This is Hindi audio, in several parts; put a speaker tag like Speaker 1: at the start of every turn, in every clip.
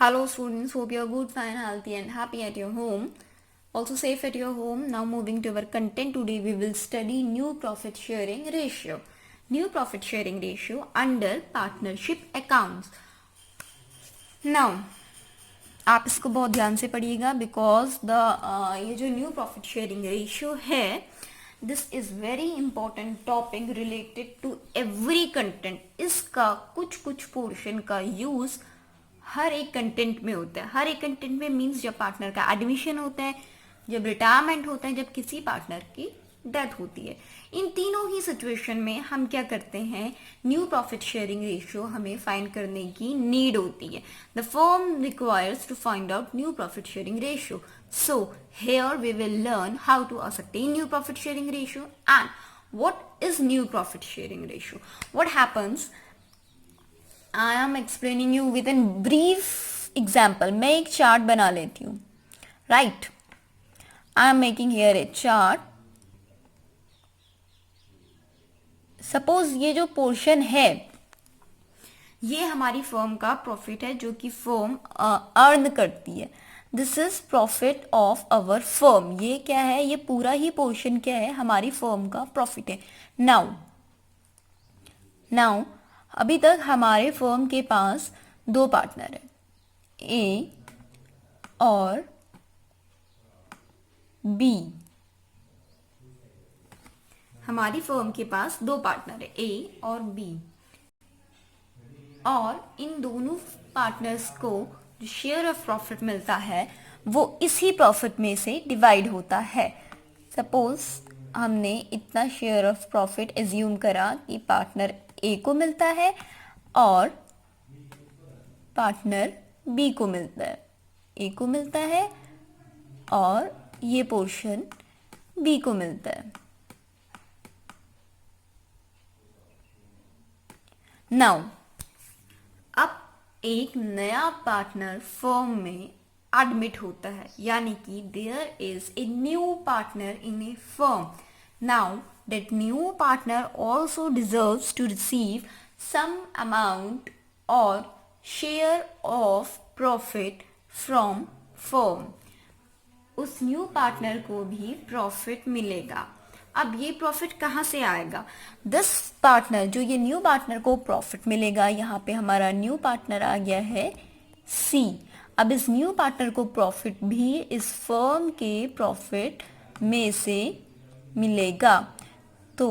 Speaker 1: Hello students, hope you're good, fine, healthy and happy at your home. Also safe at your home. Now moving to our content, today we will study new profit sharing ratio. New profit sharing ratio under partnership accounts. Now आप इसको बहुत ध्यान से पढ़िएगा बिकॉज ये जो न्यू प्रॉफिट शेयरिंग रेशियो है this is very important topic related to every content. इसका कुछ कुछ पोर्शन का यूज हर एक कंटेंट में होता है। हर एक कंटेंट में मीन्स जब पार्टनर का एडमिशन होता है, जब रिटायरमेंट होता है, जब किसी पार्टनर की डेथ होती है। इन तीनों ही सिचुएशन में हम क्या करते हैं, न्यू प्रॉफिट शेयरिंग रेशियो हमें फाइंड करने की नीड होती है। The firm requires to find out new profit sharing ratio. So here we will learn how to ascertain new profit sharing ratio and what is new profit sharing ratio. What happens, I am explaining you with a brief example. मैं एक चार्ट बना लेती हूँ, right? I am making here a chart. Suppose ये जो पोर्शन है ये हमारी फर्म का प्रॉफिट है जो कि फर्म अर्न करती है। This is profit of our firm. ये क्या है, ये पूरा ही पोर्शन क्या है, हमारी फर्म का प्रॉफिट है। नाउ अभी तक हमारे फर्म के पास दो पार्टनर है, ए और बी। हमारी फर्म के पास दो पार्टनर है, ए और बी, और इन दोनों पार्टनर्स को जो शेयर ऑफ प्रॉफिट मिलता है वो इसी प्रॉफिट में से डिवाइड होता है। सपोज हमने इतना शेयर ऑफ प्रॉफिट एज्यूम करा कि पार्टनर ए को मिलता है और पार्टनर बी को मिलता है। ए को मिलता है और ये पोर्शन बी को मिलता है। नाउ अब एक नया पार्टनर फर्म में एडमिट होता है, यानी कि there is a new partner in a firm. Now that new partner also deserves to receive some amount और share of profit from firm. उस न्यू पार्टनर को भी प्रॉफिट मिलेगा। अब ये प्रॉफिट कहाँ से आएगा, दिस पार्टनर, जो ये न्यू पार्टनर को प्रॉफिट मिलेगा, यहाँ पे हमारा न्यू पार्टनर आ गया है सी। अब इस न्यू पार्टनर को प्रॉफिट भी इस फर्म के प्रॉफिट में से मिलेगा। तो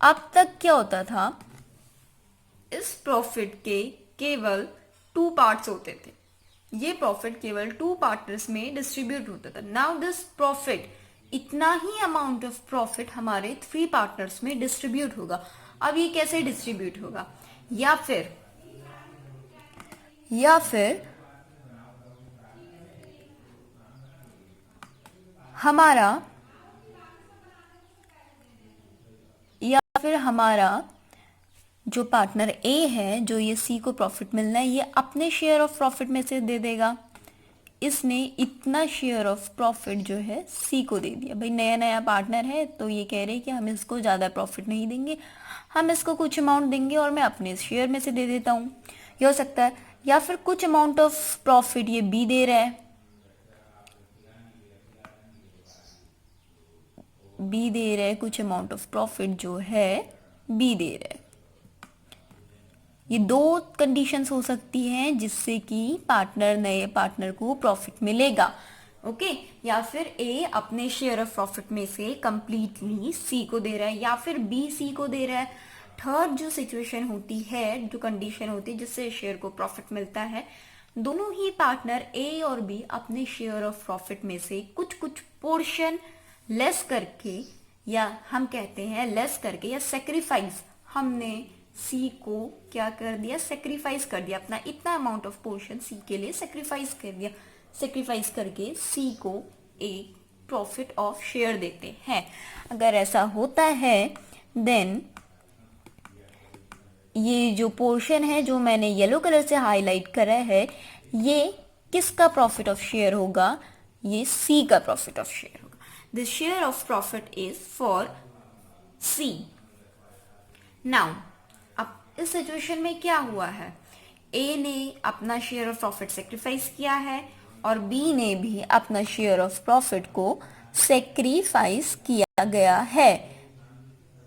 Speaker 1: अब तक क्या होता था, इस प्रॉफिट के केवल 2 पार्ट्स होते थे। ये प्रॉफिट केवल 2 पार्टनर्स में डिस्ट्रीब्यूट होता था। नाउ दिस प्रॉफिट, इतना ही अमाउंट ऑफ प्रॉफिट हमारे 3 पार्टनर्स में डिस्ट्रीब्यूट होगा। अब ये कैसे डिस्ट्रीब्यूट होगा, या फिर हमारा जो पार्टनर ए है, जो ये सी को प्रॉफिट मिलना है, ये अपने शेयर ऑफ प्रॉफिट में से दे देगा। इसने इतना शेयर ऑफ प्रॉफिट जो है सी को दे दिया। भाई नया नया पार्टनर है तो ये कह रहे हैं कि हम इसको ज़्यादा प्रॉफिट नहीं देंगे, हम इसको कुछ अमाउंट देंगे और मैं अपने शेयर में से दे देता हूँ। ये हो सकता है, या फिर कुछ अमाउंट ऑफ प्रॉफिट ये बी दे रहा है, बी दे रहा है कुछ अमाउंट ऑफ प्रॉफिट जो है बी दे रहा है। ये 2 कंडीशंस हो सकती हैं जिससे कि नए पार्टनर को प्रॉफिट मिलेगा, ओके। या फिर ए अपने शेयर ऑफ प्रॉफिट में से कंप्लीटली सी को दे रहा है, या फिर बी सी को दे रहा है। थर्ड जो सिचुएशन होती है, जो कंडीशन होती है जिससे शेयर को प्रॉफिट मिलता है, दोनों ही पार्टनर ए और बी अपने शेयर ऑफ प्रॉफिट में से कुछ कुछ पोर्शन लेस करके, या हम कहते हैं लेस करके या सेक्रीफाइस, हमने सी को क्या कर दिया, सेक्रीफाइस कर दिया। अपना इतना अमाउंट ऑफ पोर्शन सी के लिए सेक्रीफाइस कर दिया। सेक्रीफाइस करके सी को एक प्रॉफिट ऑफ शेयर देते हैं। अगर ऐसा होता है देन ये जो पोर्शन है जो मैंने येलो कलर से हाईलाइट करा है, ये किसका प्रॉफिट ऑफ शेयर होगा, ये सी का प्रॉफिट ऑफ शेयर होगा। The share of profit is for C. Now अब इस सिचुएशन में क्या हुआ है ए ने अपना शेयर ऑफ प्रॉफिट सेक्रीफाइस किया है और बी ने भी अपना शेयर ऑफ प्रॉफिट को सेक्रीफाइस किया गया है।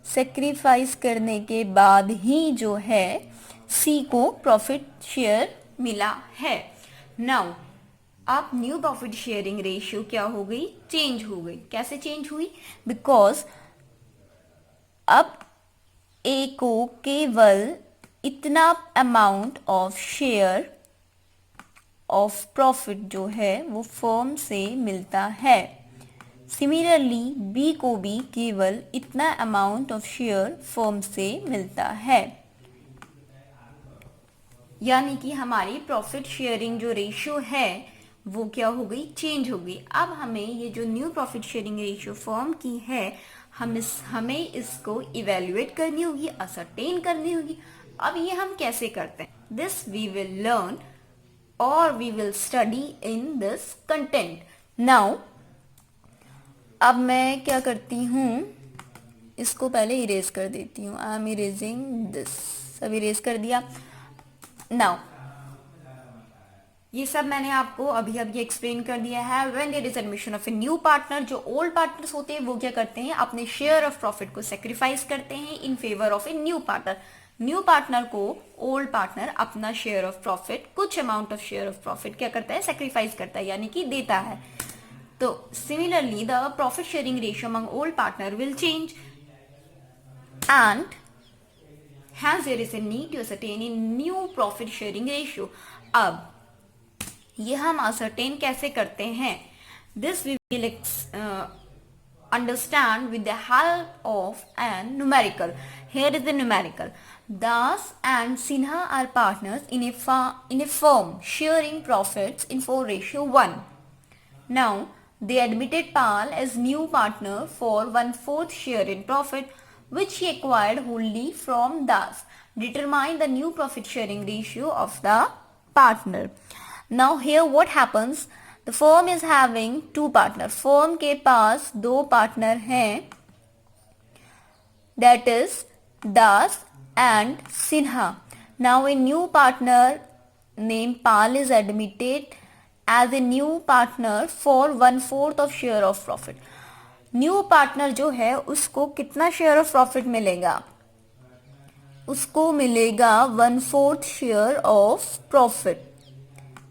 Speaker 1: सेक्रीफाइस करने के बाद ही जो है सी को प्रॉफिट शेयर मिला है। नाउ अब न्यू प्रॉफिट शेयरिंग रेशियो क्या हो गई, चेंज हो गई। कैसे चेंज हुई? बिकॉज अब ए को केवल इतना amount of share of profit जो है वो फर्म से मिलता है। सिमिलरली बी को भी केवल इतना अमाउंट ऑफ शेयर फर्म से मिलता है। यानी कि हमारी प्रॉफिट शेयरिंग जो रेशियो है वो क्या हो गई, चेंज हो गई। अब हमें ये जो new profit sharing ratio firm की है हमें इसको इवेल्युएट करनी होगी, असरटेन करनी होगी। अब ये हम कैसे करते हैं? दिस वी विल लर्न और we will study in this content. Now अब मैं क्या करती हूँ, इसको पहले इरेज कर देती हूँ। I am erasing this. सब इरेज कर दिया। नाउ ये सब मैंने आपको अभी अभी एक्सप्लेन कर दिया है। When there is admission of a new partner, जो ओल्ड पार्टनर्स होते हैं वो क्या करते हैं, अपने शेयर ऑफ प्रॉफिट को सेक्रीफाइस करते हैं in favour of a new partner. New partner को ओल्ड पार्टनर अपना शेयर ऑफ प्रॉफिट, कुछ amount of share of profit क्या करता है, सेक्रीफाइस करता है, यानी कि देता है। तो similarly the profit sharing ratio among old partner will change and hence there is a need to ascertain a new profit sharing ratio। अब ये हम ascertain कैसे करते हैं? This we will understand with the help of an numerical। Here is the numerical। Das and Sinha are partners in a firm sharing profits in 4:1। Now they admitted Pal as new partner for 1/4 share in profit which he acquired wholly from Das। Determine the new profit sharing ratio of the partner। Now here what happens, the firm is having two partner। firm के पास दो partner हैं, that is Das and Sinha। Now a new partner named Pal is admitted as a new partner for 1/4 of share of profit। New partner जो है उसको कितना शेयर ऑफ प्रॉफिट मिलेगा? उसको मिलेगा 1/4 share of profit.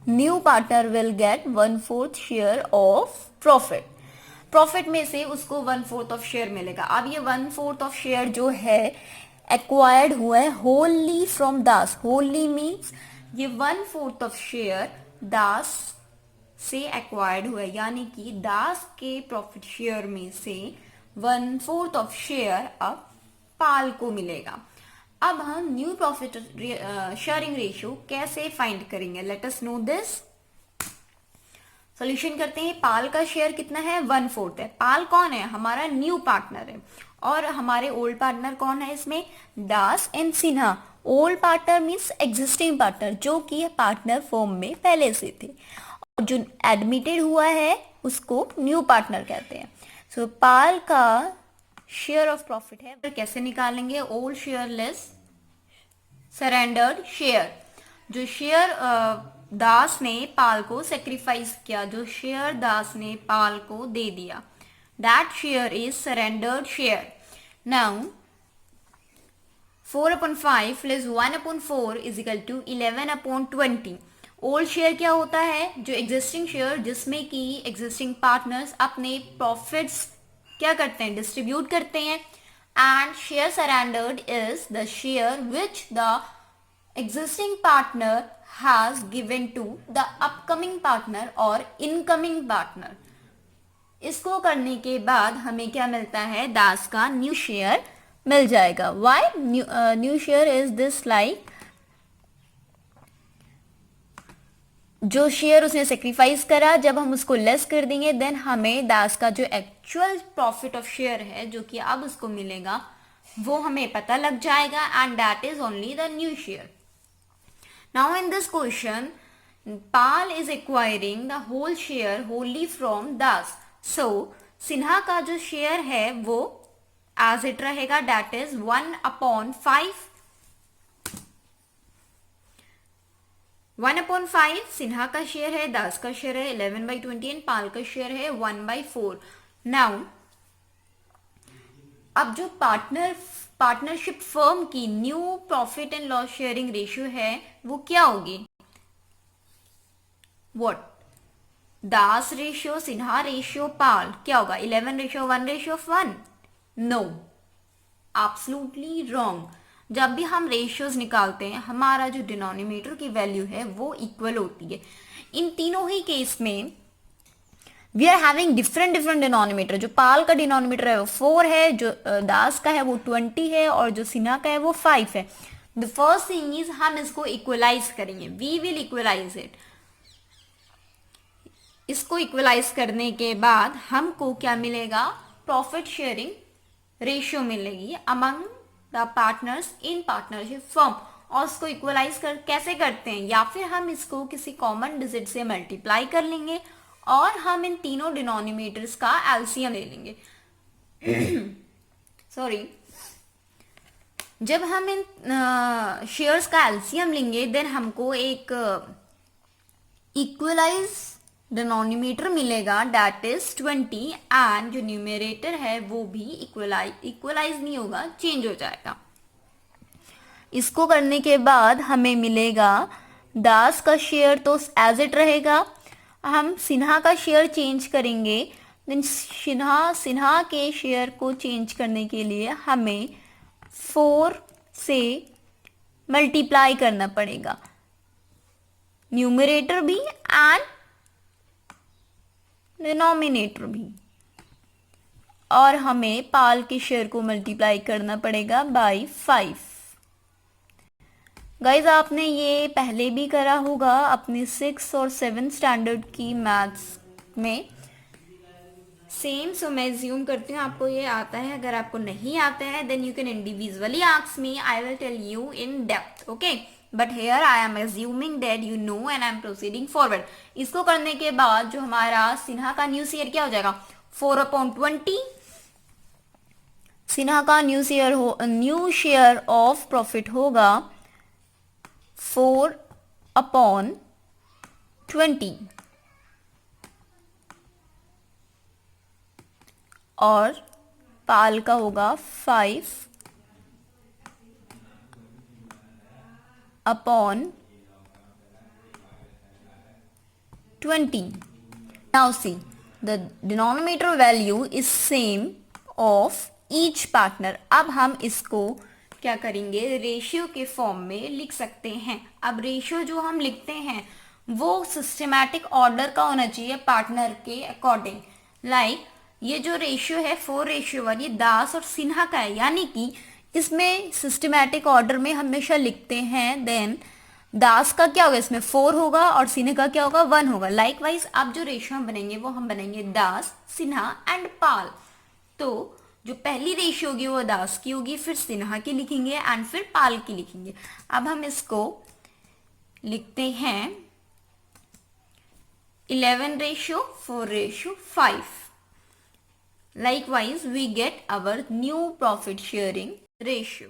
Speaker 1: New partner will get 1/4 share of profit. Profit में से उसको 1/4 ऑफ शेयर मिलेगा। अब ये 1/4 ऑफ शेयर जो है एक्वायर्ड हुआ है Holi from Das. Holi means ये 1/4 ऑफ शेयर दास से एक्वायर्ड हुआ है, यानी कि दास के प्रॉफिट शेयर में से 1/4 ऑफ शेयर अब पाल को मिलेगा। अब हम न्यू प्रॉफिट शेयरिंग रेशियो कैसे फाइंड करेंगे? Let us know this. Solution करते हैं। पाल का शेयर कितना है? 1/4 है। पाल कौन है? हमारा न्यू पार्टनर है। और हमारे ओल्ड पार्टनर कौन है इसमें? Das and Sinha. Old partner means existing partner, जो कि पार्टनर फर्म में पहले से थे। जो एडमिटेड हुआ है उसको न्यू पार्टनर कहते हैं। सो पाल का शेयर ऑफ प्रॉफिट है, कैसे निकालेंगे? Old share less surrendered share. जो शेयर दास ने पाल को सेक्रीफाइस किया, जो शेयर दास ने पाल को दे दिया, that share is surrendered share. Now 4/5 plus 1/4 is equal to 11/20। Old share क्या होता है? जो एग्जिस्टिंग शेयर जिसमें कि एग्जिस्टिंग पार्टनर्स अपने प्रॉफिट्स क्या करते हैं? डिस्ट्रीब्यूट करते हैं। And share surrendered is the share which the existing partner has given to the upcoming partner और इनकमिंग पार्टनर। इसको करने के बाद हमें क्या मिलता है? दास का न्यू शेयर मिल जाएगा। Why new share is this like जो शेयर उसने सेक्रीफाइस करा, जब हम उसको लेस कर देंगे देन हमें दास का जो एक्चुअल प्रॉफिट ऑफ शेयर है जो कि अब उसको मिलेगा वो हमें पता लग जाएगा and that is only the new share. Now in this question Pal is acquiring the whole share wholly from Das. So Sinha का जो शेयर है वो एज इट रहेगा, दैट इज 1/5 1/5 सिन्हा का शेयर है, दास का शेयर है 11/20 एंड पाल का शेयर है 1/4। नाउ अब जो पार्टनरशिप फर्म की new profit and loss sharing ratio है वो क्या होगी? What? Das ratio, Sinha ratio, Pal, क्या होगा? 11:1:1? No, absolutely wrong. जब भी हम रेशियोज निकालते हैं हमारा जो डिनोमिनेटर की वैल्यू है वो इक्वल होती है। इन तीनों ही केस में we are having different denominator. जो पाल का डिनोमिनेटर है वो 4 है, जो दास का है वो 20 है और जो सिन्हा का है वो 5 है। द फर्स्ट थिंग इज हम इसको इक्वलाइज करेंगे, वी विल इक्वलाइज इट। इसको इक्वलाइज करने के बाद हमको क्या मिलेगा? प्रॉफिट शेयरिंग रेशियो मिलेगी among the partners in partnership firm. और उसको इक्वलाइज कैसे करते हैं? या फिर हम इसको किसी कॉमन डिजिट से मल्टीप्लाई कर लेंगे और हम इन तीनों डिनोमिनेटर्स का एलसीएम ले लेंगे। सॉरी, जब हम इन शेयर्स का एलसीएम लेंगे देन हमको एक इक्वलाइज डिनोमिनेटर मिलेगा दैट इज 20 एंड जो न्यूमरेटर है वो भी इक्वलाइज नहीं होगा, चेंज हो जाएगा। इसको करने के बाद हमें मिलेगा दास का शेयर तो एज इट रहेगा, हम सिन्हा का शेयर चेंज करेंगे। देन सिन्हा के शेयर को चेंज करने के लिए हमें 4 से मल्टीप्लाई करना पड़ेगा, न्यूमरेटर भी एंड डिनोमिनेटर भी। और हमें पाल के शेयर को मल्टीप्लाई करना पड़ेगा बाय 5। गाइज आपने ये पहले भी करा होगा अपने 6 और 7 स्टैंडर्ड की मैथ्स में सेम। सो मैं ज्यूम करती हूँ आपको ये आता है। अगर आपको नहीं आता है then you can individually ask me, I will tell you in depth, okay. But here I am assuming that you know and I am proceeding forward. इसको करने के बाद जो हमारा सिन्हा का न्यू शेयर क्या हो जाएगा? 4/20। सिन्हा का न्यू शेयर ऑफ प्रॉफिट होगा 4/20 और पाल का होगा 5/20. Now see, the denominator value is same of each partner. अब हम इसको क्या करेंगे? रेशियो के फॉर्म में लिख सकते हैं। अब रेशियो जो हम लिखते हैं वो सिस्टमैटिक ऑर्डर का होना चाहिए पार्टनर के अकॉर्डिंग। लाइक ये जो रेशियो है 4:1 ये दास और सिन्हा का है, यानी कि इसमें सिस्टमैटिक ऑर्डर में हमेशा लिखते हैं। देन दास का क्या होगा? इसमें 4 होगा और सिन्हा का क्या होगा? 1 होगा। लाइकवाइज अब जो रेशियो हम बनेंगे वो हम बनेंगे दास, सिन्हा एंड पाल। तो जो पहली रेशियो होगी वो दास की होगी, फिर सिन्हा की लिखेंगे एंड फिर पाल की लिखेंगे। अब हम इसको लिखते हैं 11:4:5. Likewise, we get our new profit sharing ratio.